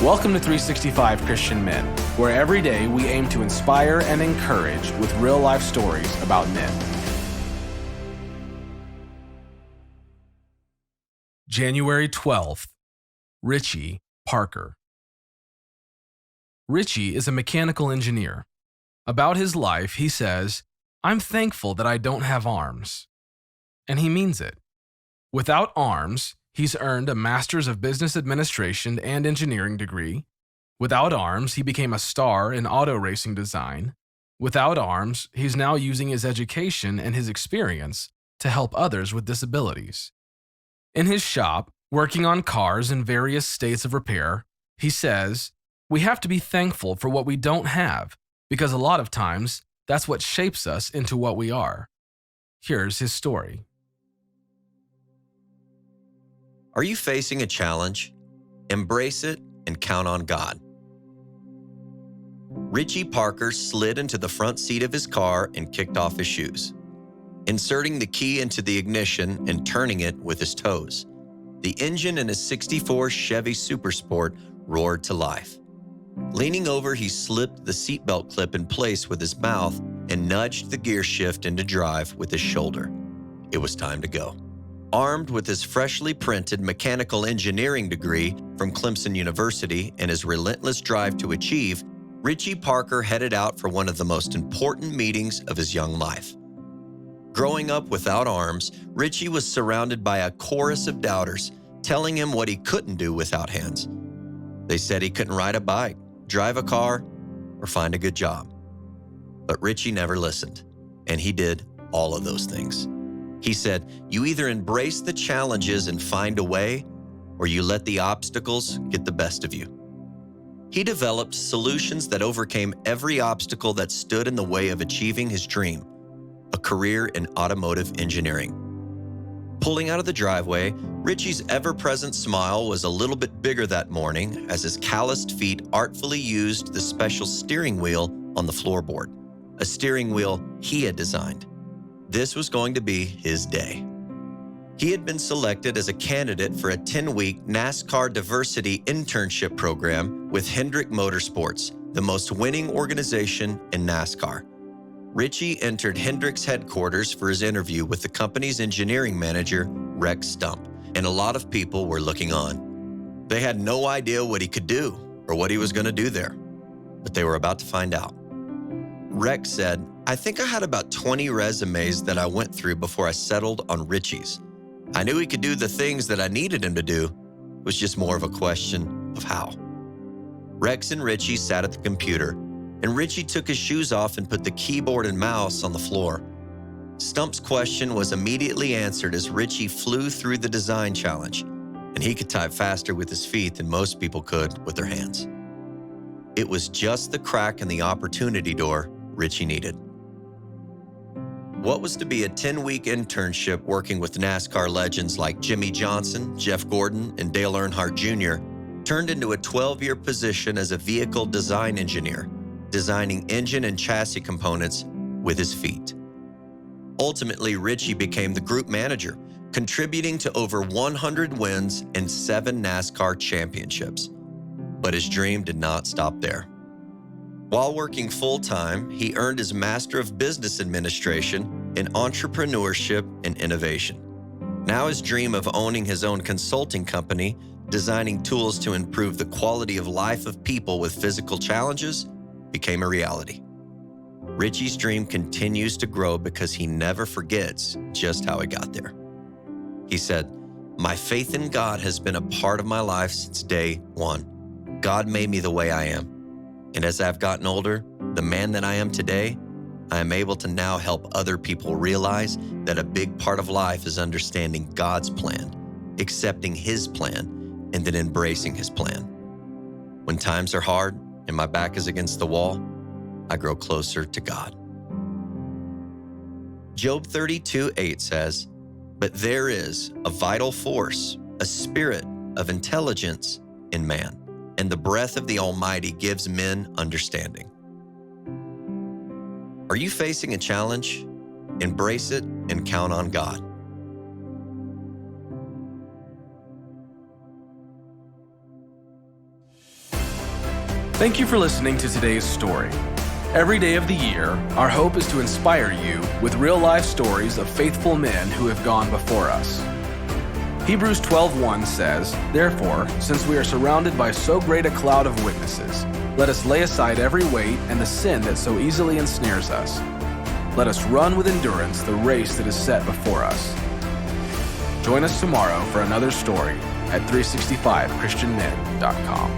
Welcome to 365 Christian Men, where every day we aim to inspire and encourage with real-life stories about men. January 12th, Richie Parker. Richie is a mechanical engineer. About his life, he says, "I'm thankful that I don't have arms." And he means it. Without arms, he's earned a Master's of Business Administration and Engineering degree. Without arms, he became a star in auto racing design. Without arms, he's now using his education and his experience to help others with disabilities. In his shop, working on cars in various states of repair, he says, "We have to be thankful for what we don't have, because a lot of times, that's what shapes us into what we are." Here's his story. Are you facing a challenge? Embrace it and count on God. Richie Parker slid into the front seat of his car and kicked off his shoes, inserting the key into the ignition and turning it with his toes. The engine in his '64 Chevy Super Sport roared to life. Leaning over, he slipped the seatbelt clip in place with his mouth and nudged the gear shift into drive with his shoulder. It was time to go. Armed with his freshly printed mechanical engineering degree from Clemson University and his relentless drive to achieve, Richie Parker headed out for one of the most important meetings of his young life. Growing up without arms, Richie was surrounded by a chorus of doubters telling him what he couldn't do without hands. They said he couldn't ride a bike, drive a car, or find a good job. But Richie never listened, and he did all of those things. He said, "You either embrace the challenges and find a way, or you let the obstacles get the best of you." He developed solutions that overcame every obstacle that stood in the way of achieving his dream, a career in automotive engineering. Pulling out of the driveway, Richie's ever-present smile was a little bit bigger that morning as his calloused feet artfully used the special steering wheel on the floorboard, a steering wheel he had designed. This was going to be his day. He had been selected as a candidate for a 10-week NASCAR diversity internship program with Hendrick Motorsports, the most winning organization in NASCAR. Richie entered Hendrick's headquarters for his interview with the company's engineering manager, Rex Stump, and a lot of people were looking on. They had no idea what he could do or what he was going to do there, but they were about to find out. Rex said, "I think I had about 20 resumes that I went through before I settled on Richie's. I knew he could do the things that I needed him to do. It was just more of a question of how." Rex and Richie sat at the computer, and Richie took his shoes off and put the keyboard and mouse on the floor. Stump's question was immediately answered as Richie flew through the design challenge, and he could type faster with his feet than most people could with their hands. It was just the crack in the opportunity door Richie needed. What was to be a 10-week internship working with NASCAR legends like Jimmy Johnson, Jeff Gordon, and Dale Earnhardt Jr. turned into a 12-year position as a vehicle design engineer, designing engine and chassis components with his feet. Ultimately, Richie became the group manager, contributing to over 100 wins and 7 NASCAR championships. But his dream did not stop there. While working full-time, he earned his Master of Business Administration in Entrepreneurship and Innovation. Now his dream of owning his own consulting company, designing tools to improve the quality of life of people with physical challenges, became a reality. Richie's dream continues to grow because he never forgets just how he got there. He said, "My faith in God has been a part of my life since day one. God made me the way I am. And as I've gotten older, the man that I am today, I am able to now help other people realize that a big part of life is understanding God's plan, accepting His plan, and then embracing His plan. When times are hard and my back is against the wall, I grow closer to God." Job 32:8 says, "But there is a vital force, a spirit of intelligence in man, and the breath of the Almighty gives men understanding." Are you facing a challenge? Embrace it and count on God. Thank you for listening to today's story. Every day of the year, our hope is to inspire you with real-life stories of faithful men who have gone before us. Hebrews 12:1 says, "Therefore, since we are surrounded by so great a cloud of witnesses, let us lay aside every weight and the sin that so easily ensnares us. Let us run with endurance the race that is set before us." Join us tomorrow for another story at 365christianmen.com.